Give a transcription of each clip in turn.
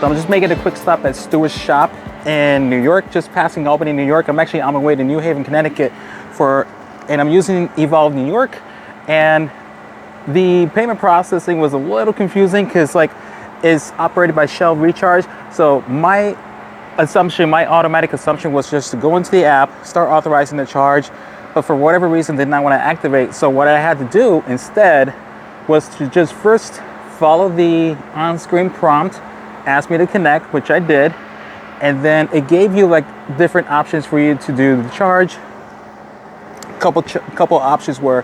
So I'm just making a quick stop at Stewart's shop in New York, just passing Albany, New York. I'm actually on my way to New Haven, Connecticut and I'm using Evolve New York. And the payment processing was a little confusing because it's operated by Shell Recharge. So my automatic assumption was just to go into the app, start authorizing the charge, but for whatever reason did not want to activate. So what I had to do instead was to just first follow the on-screen prompt, ask me to connect, which I did, and then it gave you different options for you to do the charge. Couple options were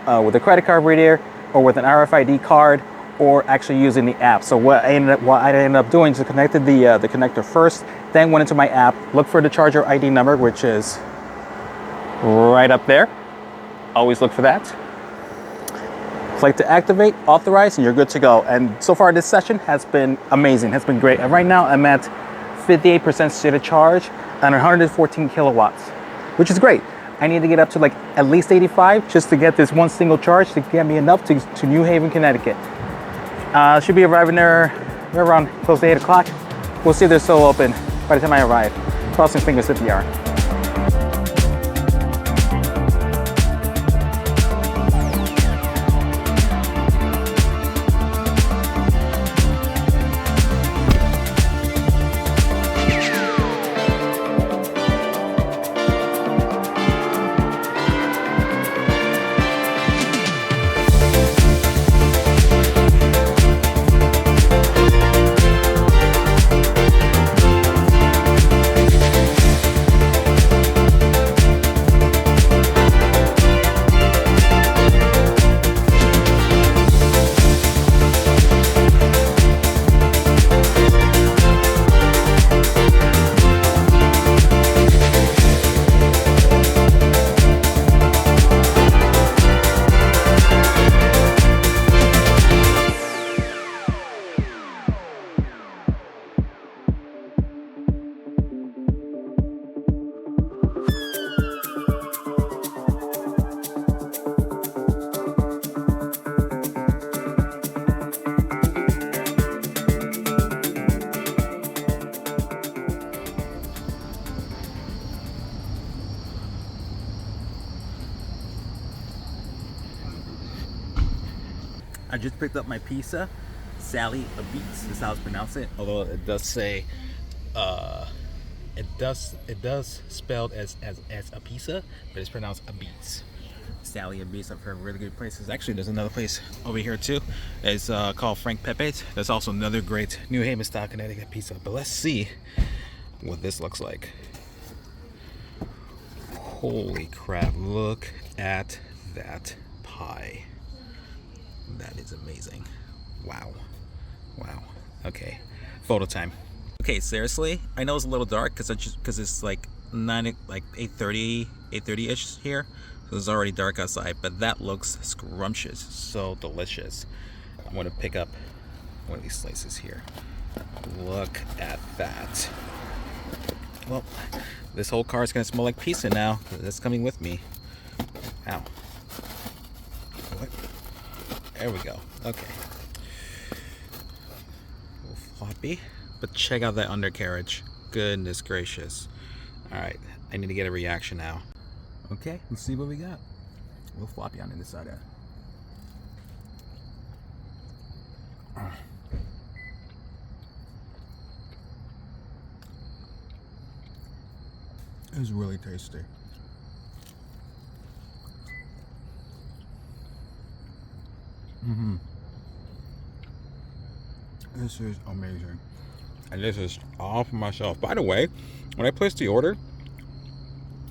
with a credit card reader, or with an RFID card, or actually using the app. So what I ended up doing is connected the connector first, then went into my app, looked for the charger ID number, which is right up there. Always look for that. Click to activate, authorize, and you're good to go. And so far this session has been amazing, has been great. And right now I'm at 58% state of charge and 114 kilowatts, which is great. I need to get up to at least 85 just to get this one single charge to get me enough to New Haven, Connecticut. Should be arriving there around close to 8 o'clock. We'll see if they're still open by the time I arrive. Crossing fingers if they are. I just picked up my pizza. Sally Apizza is how it's pronounced it. Although it does say, it does spelled as Apizza, but it's pronounced Apizza. Sally Apizza. I've heard really good places. Actually, there's another place over here too. It's called Frank Pepe's. There's also another great New Haven style Connecticut pizza. But let's see what this looks like. Holy crap! Look at that pie. That is amazing. Wow. Okay, photo time. Okay, seriously, I know it's a little dark because it's 8:30ish here, so it's already dark outside. But that looks scrumptious, so delicious. I'm gonna pick up one of these slices here. Look at that. Well, this whole car is gonna smell like pizza now. That's coming with me. Ow. What? There we go. Okay. A little floppy, but check out that undercarriage. Goodness gracious. All right, I need to get a reaction now. Okay, let's see what we got. A little floppy on the inside there. It's really tasty. This is amazing. And this is all for myself. By the way, when I placed the order,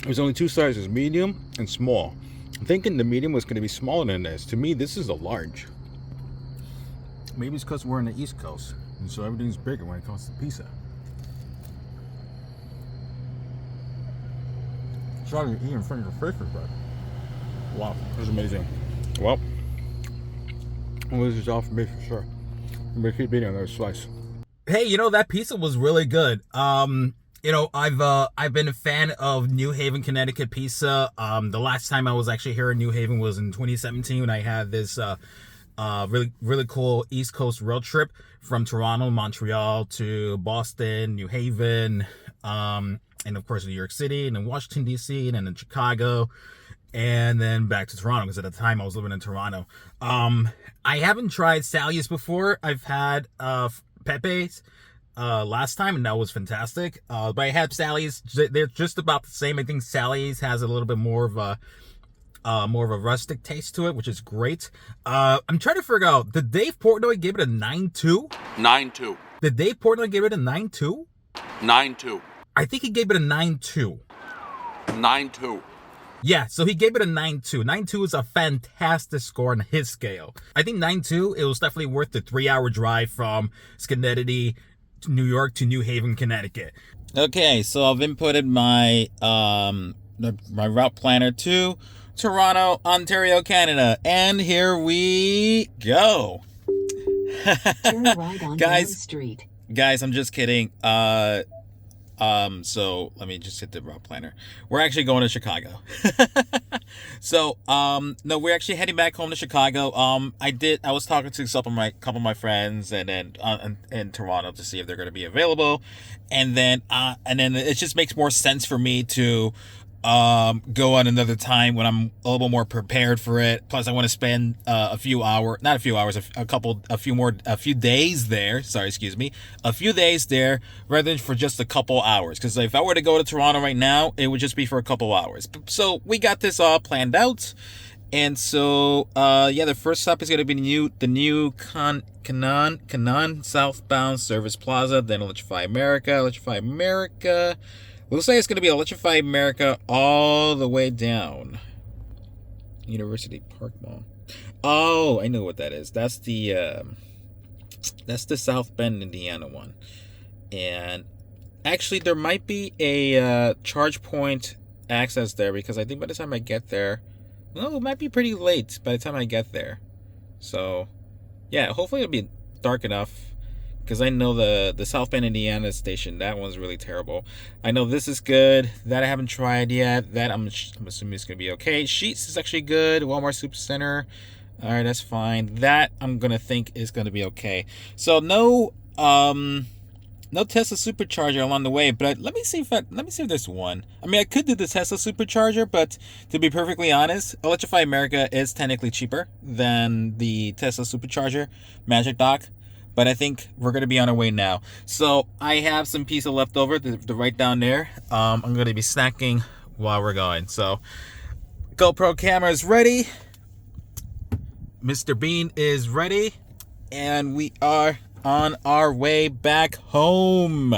there's only two sizes, medium and small. I'm thinking the medium was going to be smaller than this. To me, this is a large. Maybe it's because we're on the East Coast, and so everything's bigger when it comes to pizza. Sorry, you're eating in front of your face, but wow, this is amazing. Well, this is all for me for sure. I'm gonna keep eating another slice. Hey, you know, that pizza was really good. You know, I've been a fan of New Haven, Connecticut pizza. The last time I was actually here in New Haven was in 2017 when I had this Really cool East Coast road trip from Toronto, Montreal to Boston, New Haven, and of course New York City, and then Washington D.C., and then Chicago, and then back to Toronto because at the time I was living in Toronto. I haven't tried Sally's before. I've had Pepe's last time, and that was fantastic. But I had Sally's. They're just about the same. I think Sally's has a little bit more of a rustic taste to it, which is great. I'm trying to figure out, did Dave Portnoy give it a 9.2? 9.2. Did Dave Portnoy give it a 9.2? 9.2. I think he gave it a 9.2. 9.2. Yeah, so he gave it a 9.2. 9.2 is a fantastic score on his scale. I think 9.2, it was definitely worth the 3-hour drive from Schenectady, New York to New Haven, Connecticut. Okay, so I've inputted my my route planner to Toronto, Ontario, Canada, and here we go. Turn right on Main Street. Guys, I'm just kidding. So let me just hit the route planner. We're actually going to Chicago. So, no, we're actually heading back home to Chicago. I was talking to couple of my friends and then in Toronto to see if they're going to be available. And then it just makes more sense for me to go on another time when I'm a little more prepared for it. Plus I want to spend a few days there. A few days there rather than for just a couple hours. Because if I were to go to Toronto right now, it would just be for a couple hours. So we got this all planned out. And so, the first stop is going to be the new Canaan southbound service plaza, then Electrify America. Looks like it's going to be Electrify America all the way down University Park Mall. Oh, I know what that is. That's the South Bend, Indiana one. And actually, there might be a charge point access there because I think by the time I get there, it might be pretty late by the time I get there. So, yeah, hopefully it'll be dark enough. Because I know the South Bend, Indiana station, that one's really terrible. I know this is good. That I haven't tried yet. That I'm assuming it's going to be okay. Sheetz is actually good. Wal-Mart Supercenter. All right, that's fine. That I'm going to think is going to be okay. So no Tesla Supercharger along the way, but let me see if there's one. I mean, I could do the Tesla Supercharger, but to be perfectly honest, Electrify America is technically cheaper than the Tesla Supercharger Magic Dock. But I think we're going to be on our way now. So I have some pizza left over to right down there. I'm going to be snacking while we're going. So GoPro camera is ready. Mr. Bean is ready. And we are on our way back home.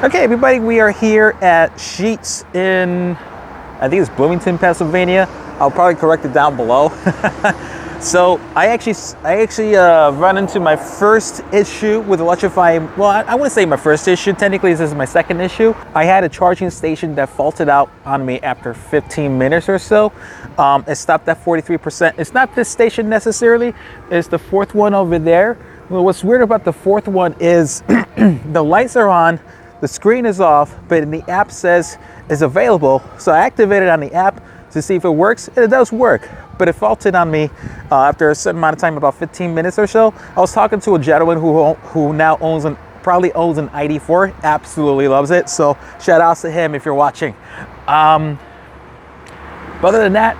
Okay, everybody, we are here at Sheetz in I think it's Bloomington, Pennsylvania. I'll probably correct it down below. So I actually run into my first issue with electrifying. Well, I wouldn't say my first issue. Technically, this is my second issue. I had a charging station that faulted out on me after 15 minutes or so. It stopped at 43%. It's not this station necessarily. It's the fourth one over there. Well, what's weird about the fourth one is the lights are on, the screen is off, but in the app says it's available. So I activated on the app to see if it works, and it does work. But it faulted on me after a certain amount of time, about 15 minutes or so. I was talking to a gentleman who now probably owns an ID4, absolutely loves it. So shout outs to him if you're watching. Other than that,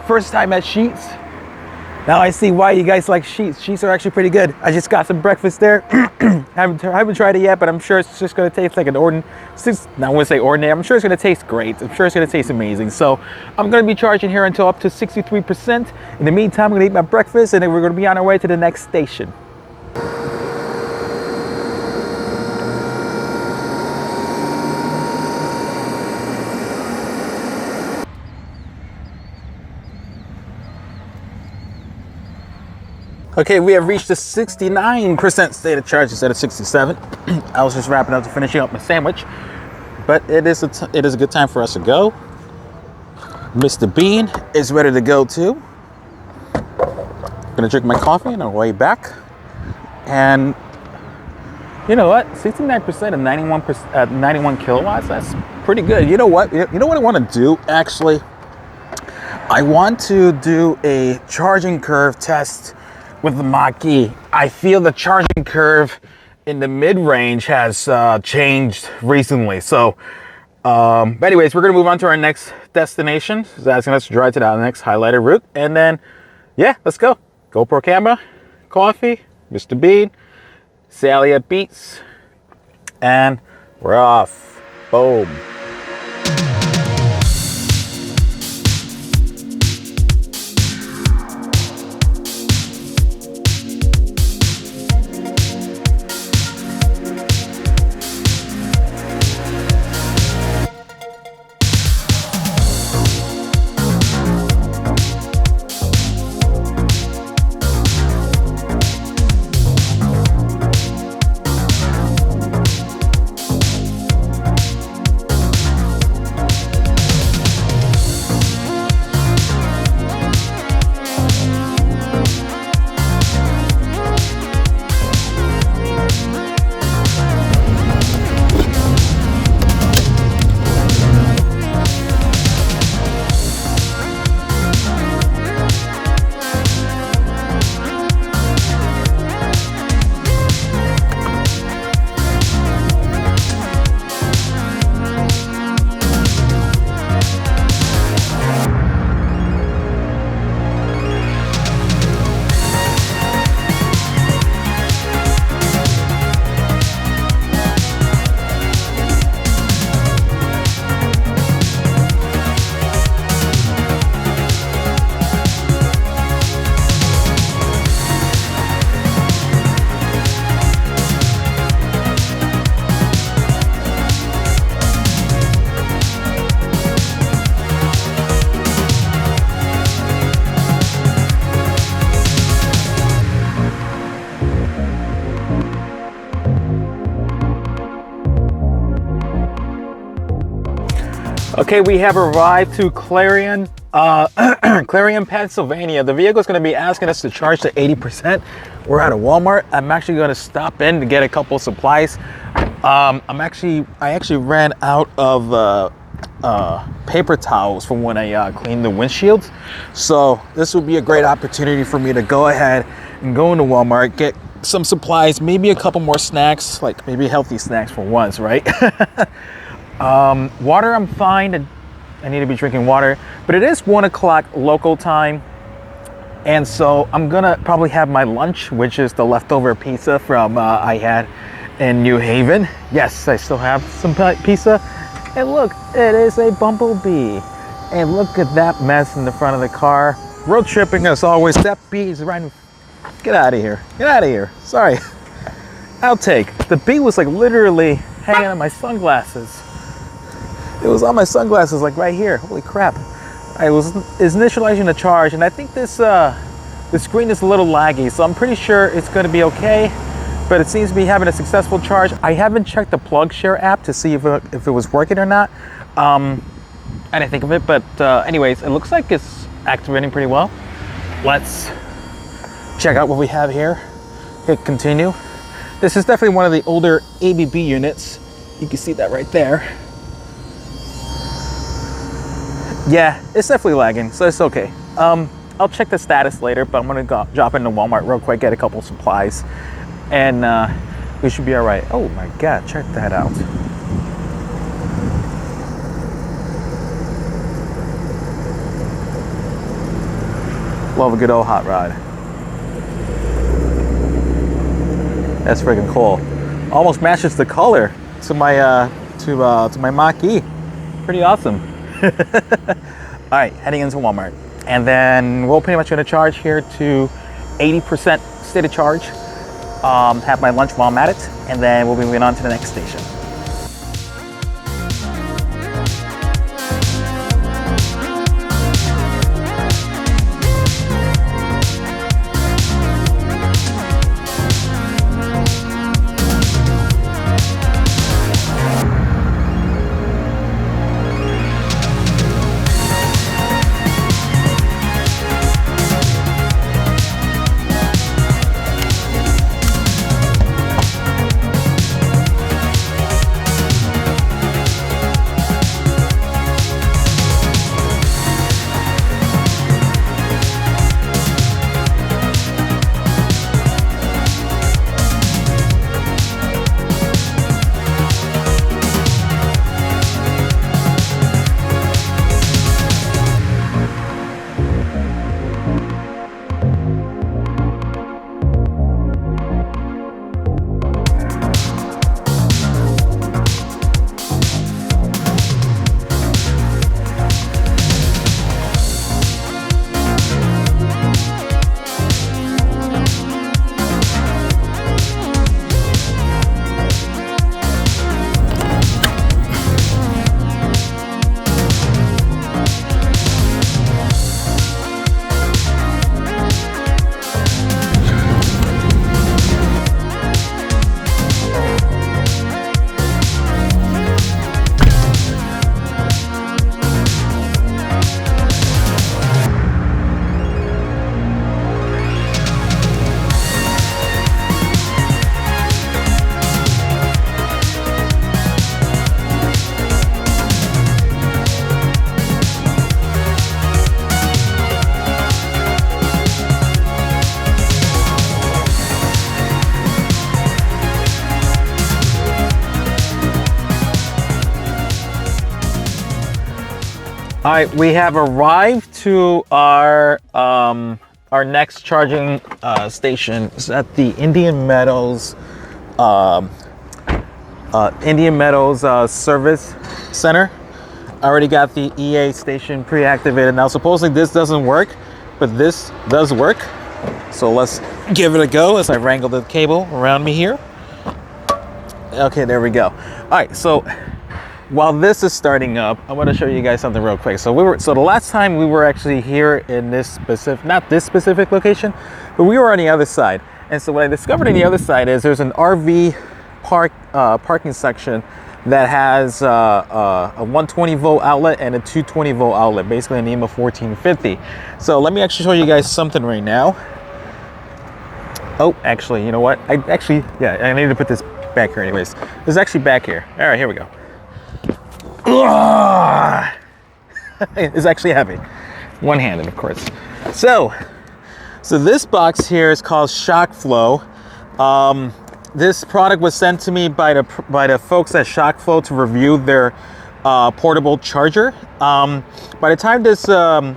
first time at Sheetz. Now I see why you guys like Sheetz. Sheetz are actually pretty good. I just got some breakfast there. haven't tried it yet, but I'm sure it's just gonna taste like an ordinary. I wouldn't say ordinary. I'm sure it's gonna taste great. I'm sure it's gonna taste amazing. So I'm gonna be charging here until up to 63%. In the meantime, I'm gonna eat my breakfast, and then we're gonna be on our way to the next station. Okay, we have reached the 69% state of charge instead of 67. I was just wrapping up to finishing up my sandwich, but it is a good time for us to go. Mr. Bean is ready to go too. Gonna drink my coffee on our way back. And you know what? 69% of 91 kilowatts, that's pretty good. You know what? You know what I want to do actually? I want to do a charging curve test with the Mach-E. I feel the charging curve in the mid-range has changed recently. So, but anyways, we're gonna move on to our next destination. It's asking us to drive to the next highlighted route. And then, yeah, let's go. GoPro camera, coffee, Mr. Bean, Sally at Beats, and we're off. Boom. Okay, we have arrived to Clarion, Pennsylvania. The vehicle is going to be asking us to charge to 80%. We're at a Walmart. I'm actually going to stop in to get a couple supplies. I actually ran out of paper towels from when I cleaned the windshields. So this would be a great opportunity for me to go ahead and go into Walmart, get some supplies, maybe a couple more snacks, like maybe healthy snacks for once, right? Water, I'm fine. I need to be drinking water, but it is 1 o'clock local time. And so I'm gonna probably have my lunch, which is the leftover pizza from I had in New Haven. Yes, I still have some pizza. And look, it is a bumblebee. And look at that mess in the front of the car. Road tripping as always. That bee is right. Get out of here. Get out of here. Sorry. Outtake. The bee was like literally hanging on my sunglasses. It was on my sunglasses, like right here. Holy crap! I was initializing the charge, and I think this the screen is a little laggy, so I'm pretty sure it's going to be okay. But it seems to be having a successful charge. I haven't checked the PlugShare app to see if it was working or not. I didn't think of it, but anyways, it looks like it's activating pretty well. Let's check out what we have here. Hit continue. This is definitely one of the older ABB units. You can see that right there. Yeah, it's definitely lagging, so it's okay. I'll check the status later, but I'm gonna drop into Walmart real quick, get a couple supplies, and we should be all right. Oh my God, check that out. Love a good old hot rod. That's freaking cool. Almost matches the color to my to my Mach-E. Pretty awesome. All right, heading into Walmart, and then we're pretty much going to charge here to 80% state of charge. Have my lunch while I'm at it, and then we'll be moving on to the next station. All right, we have arrived to our next charging station. It's at the Indian Meadows Service Center. I already got the EA station pre-activated. Now, supposedly this doesn't work, but this does work. So let's give it a go as I wrangle the cable around me here. Okay, there we go. All right, so while this is starting up, I want to show you guys something real quick. So the last time we were actually here in this specific, not this specific location, but we were on the other side. And so what I discovered on the other side is there's an RV parking section that has a 120 volt outlet and a 220 volt outlet, basically a NEMA 1450. So let me actually show you guys something right now. Oh, actually, you know what? I need to put this back here anyways. It's actually back here. All right, here we go. It's actually heavy, one-handed, of course. So this box here is called Shock Flow. This product was sent to me by the folks at Shock Flow to review their portable charger. By the time this road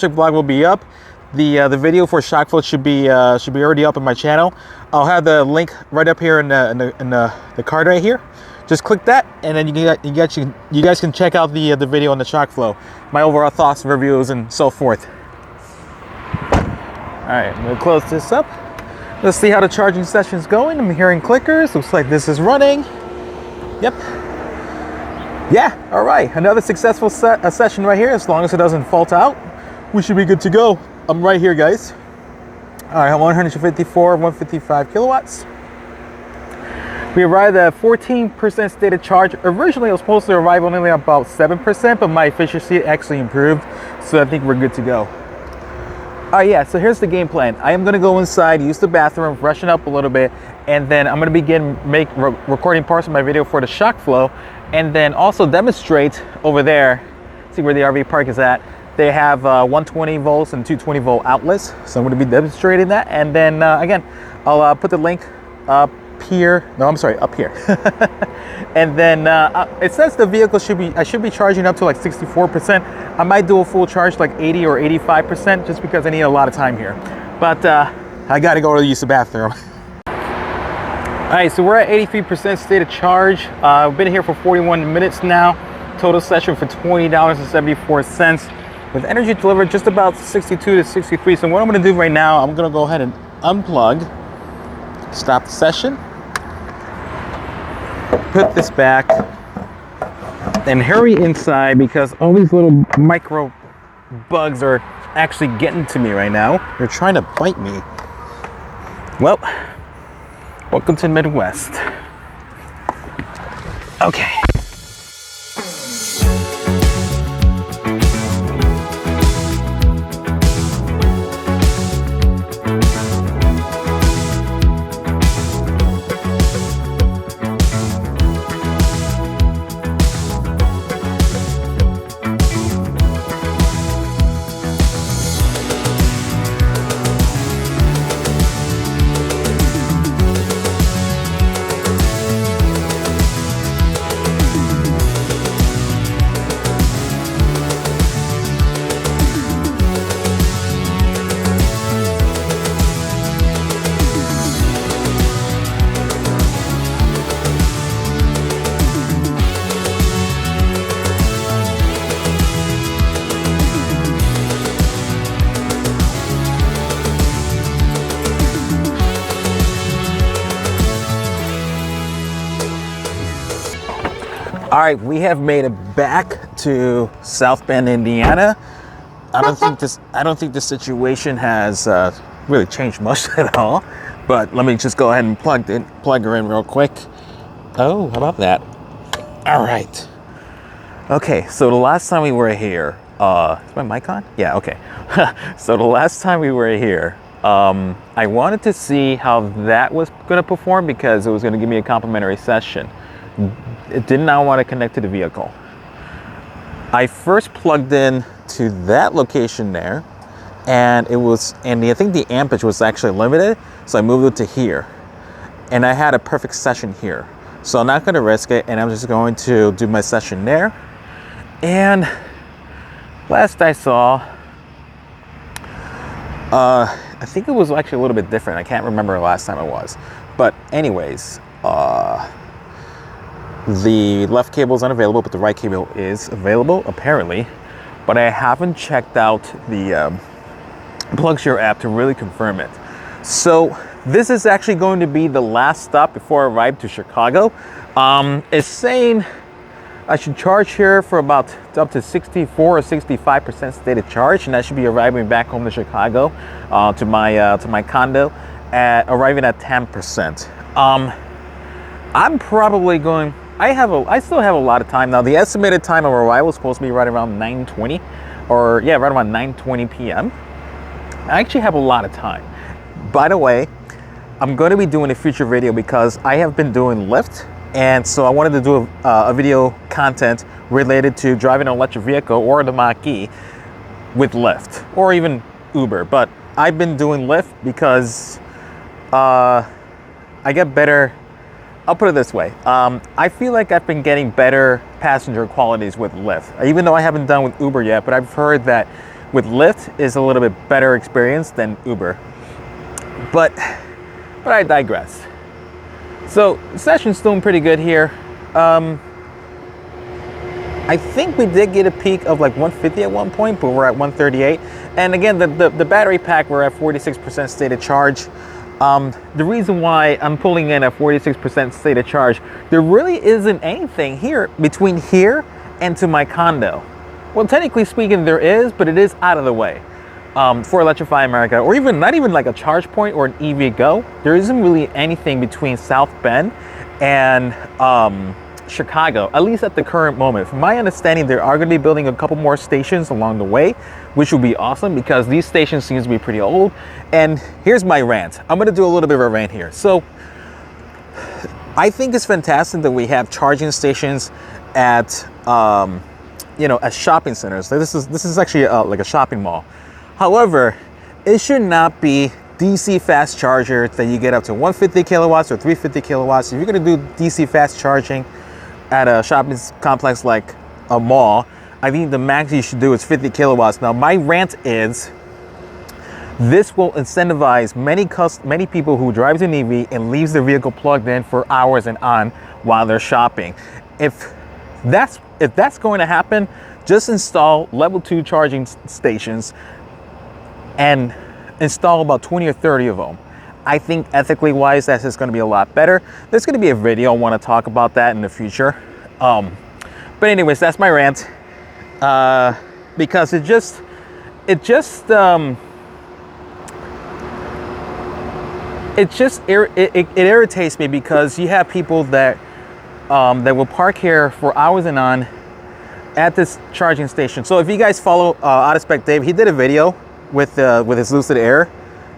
trip vlog will be up, the video for Shock Flow should be already up on my channel. I'll have the link right up here in the card right here. Just click that, and then you guys can check out the video on the Shock Flow, my overall thoughts, reviews, and so forth. All right, I'm gonna close this up. Let's see how the charging session is going. I'm hearing clickers. Looks like this is running. Yep. Yeah, all right. Another successful session right here. As long as it doesn't fault out, we should be good to go. I'm right here, guys. All right, 154, 155 kilowatts. We arrived at 14% state of charge. Originally, I was supposed to arrive only about 7%, but my efficiency actually improved, so I think we're good to go. All right, yeah, so here's the game plan. I am gonna go inside, use the bathroom, freshen up a little bit, and then I'm gonna begin recording parts of my video for the shock flow, and then also demonstrate over there, see where the RV park is at. They have 120 volts and 220 volt outlets, so I'm gonna be demonstrating that. And then again, I'll put the link up here. No, I'm sorry, up here. And then it says the vehicle I should be charging up to like 64%. I might do a full charge like 80 or 85% just because I need a lot of time here. But I gotta go to use the bathroom. All right, so we're at 83% state of charge. I've been here for 41 minutes now. Total session for $20.74. With energy delivered just about 62 to 63. So what I'm gonna do right now, I'm gonna go ahead and unplug, stop the session, put this back, and hurry inside because all these little micro bugs are actually getting to me right now. They're trying to bite me. Well, welcome to Midwest. Okay. All right, we have made it back to South Bend, Indiana. I don't think this situation has really changed much at all. But let me just go ahead and plug her in real quick. Oh, how about that? All right. Okay, so the last time we were here, is my mic on? Yeah, okay. So the last time we were here, I wanted to see how that was gonna perform because it was gonna give me a complimentary session. It did not want to connect to the vehicle. I first plugged in to that location there, and I think the ampage was actually limited, so I moved it to here, and I had a perfect session here. So I'm not going to risk it, and I'm just going to do my session there. And last I saw, I think it was actually a little bit different. I can't remember the last time it was, but anyways. The left cable is unavailable, but the right cable is available, apparently. But I haven't checked out the PlugShare app to really confirm it. So this is actually going to be the last stop before I arrive to Chicago. It's saying I should charge here for about up to 64 or 65% state of charge, and I should be arriving back home to Chicago to my condo arriving at 10%. I'm probably going. I still have a lot of time now. The estimated time of arrival is supposed to be right around 9:20, or yeah, right around 9:20 p.m. I actually have a lot of time. By the way, I'm going to be doing a future video because I have been doing Lyft, and so I wanted to do a video content related to driving an electric vehicle or the Mach-E with Lyft, or even Uber. But I've been doing Lyft because I get better. I'll put it this way. I feel like I've been getting better passenger qualities with Lyft, even though I haven't done with Uber yet, but I've heard that with Lyft is a little bit better experience than Uber. But I digress. So the session's doing pretty good here. I think we did get a peak of like 150 at one point, but we're at 138. And again, the battery pack, we're at 46% state of charge. The reason why I'm pulling in at 46% state of charge, there really isn't anything here between here and to my condo. Well, technically speaking, there is, but it is out of the way. For Electrify America, or even not even like a charge point or an EV Go, there isn't really anything between South Bend and Chicago, at least at the current moment. From my understanding, they are going to be building a couple more stations along the way, which would be awesome because these stations seem to be pretty old. And here's my rant. I'm going to do a little bit of a rant here. So I think it's fantastic that we have charging stations at at shopping centers. This is actually like a shopping mall. However, it should not be DC fast chargers that you get up to 150 kilowatts or 350 kilowatts. If you're going to do DC fast charging at a shopping complex like a mall, I think the max you should do is 50 kilowatts. Now, my rant is this will incentivize many people who drives an EV and leaves their vehicle plugged in for hours and on while they're shopping. If that's going to happen, just install level 2 charging stations and install about 20 or 30 of them. I think ethically wise, that's just going to be a lot better. There's going to be a video I want to talk about that in the future. But anyways, that's my rant. Because it irritates me because you have people that will park here for hours and on at this charging station. So if you guys follow Out of Spec Dave, he did a video with his Lucid Air,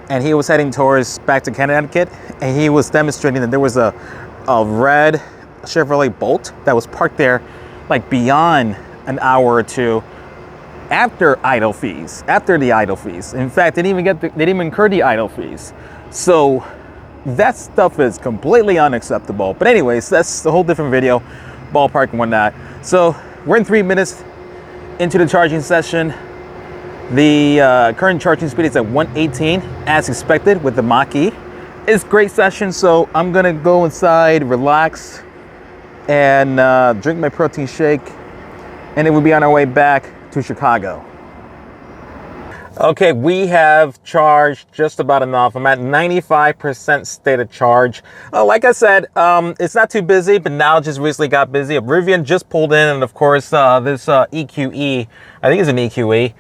and he was heading towards back to Connecticut, and he was demonstrating that there was a red Chevrolet Bolt that was parked there like beyond an hour or two after the idle fees. In fact, they didn't even incur the idle fees. So that stuff is completely unacceptable. But anyways, that's a whole different video, ballpark and whatnot. So we're in 3 minutes into the charging session. The current charging speed is at 118 as expected with the Mach-E. It's a great session, so I'm gonna go inside, relax, and drink my protein shake, and then we'll be on our way back to Chicago. Okay, we have charged just about enough. I'm at 95% state of charge. Like I said, it's not too busy, but now it just recently got busy. Rivian just pulled in, and of course, this EQE, I think it's an EQE,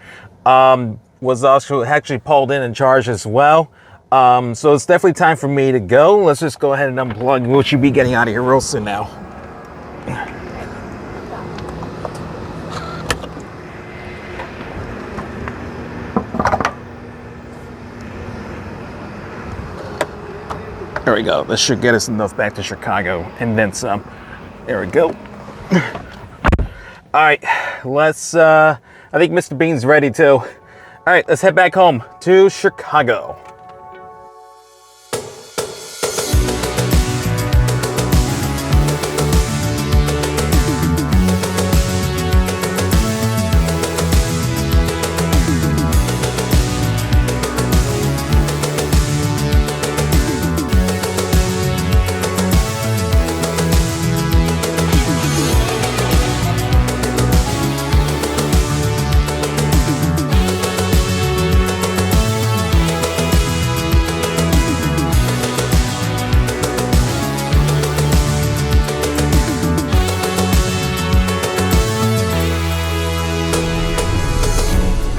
was also actually pulled in and charged as well. So it's definitely time for me to go. Let's just go ahead and unplug. We should be getting out of here real soon now. There we go. This should get us enough back to Chicago and then some. There we go. All right, let's, I think Mr. Bean's ready too. All right, let's head back home to Chicago.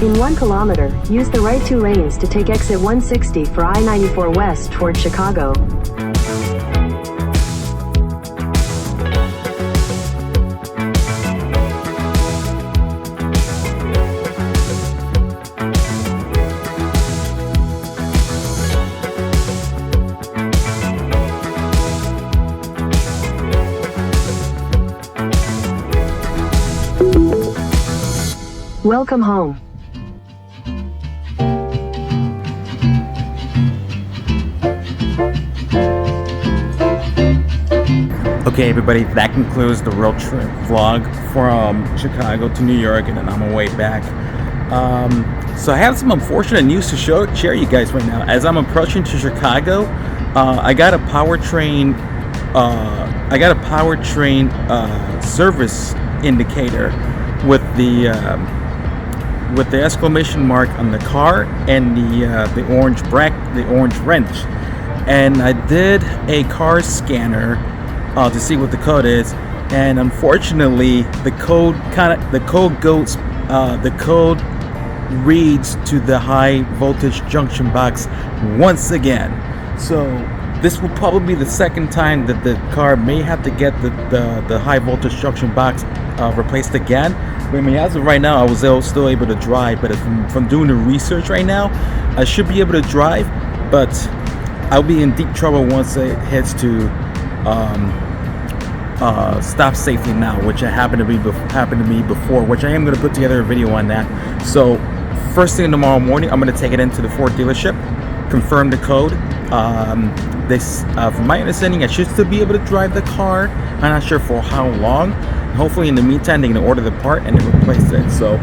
In 1 kilometer, use the right 2 lanes to take exit 160 for I-94 West toward Chicago. Welcome home. Okay, everybody, that concludes the road trip vlog from Chicago to New York, and then on my way back. So I have some unfortunate news to share you guys right now. As I'm approaching to Chicago, I got a powertrain service indicator with the exclamation mark on the car and the orange wrench. and I did a car scanner to see what the code is, and unfortunately the code reads to the high voltage junction box once again. So this will probably be the second time that the car may have to get the high voltage junction box replaced again. I mean, as of right now, I was still able to drive, but from doing the research right now, I should be able to drive, but I'll be in deep trouble once it hits to stop safely now, which happened to me before, which I am going to put together a video on that. So first thing tomorrow morning, I'm going to take it into the Ford dealership, confirm the code. From my understanding, I should still be able to drive the car. I'm not sure for how long. Hopefully in the meantime they can order the part and then replace it. So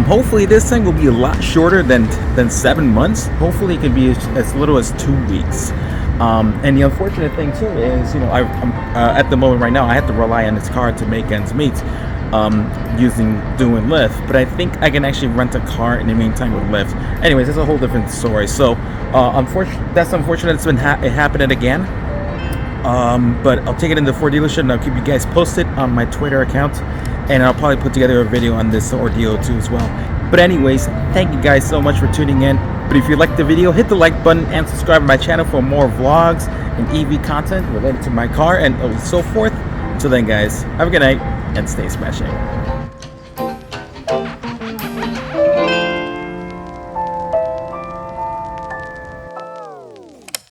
hopefully this thing will be a lot shorter than 7 months. Hopefully it can be as little as 2 weeks. And the unfortunate thing too is, I'm at the moment right now, I have to rely on this car to make ends meet, doing Lyft. But I think I can actually rent a car in the meantime with Lyft. Anyways, that's a whole different story. So that's unfortunate. It happened again. But I'll take it into the Ford dealership and I'll keep you guys posted on my Twitter account, and I'll probably put together a video on this ordeal too as well. But anyways, thank you guys so much for tuning in. But if you liked the video, hit the like button and subscribe to my channel for more vlogs and EV content related to my car and so forth. Until then guys, have a good night and stay smashing.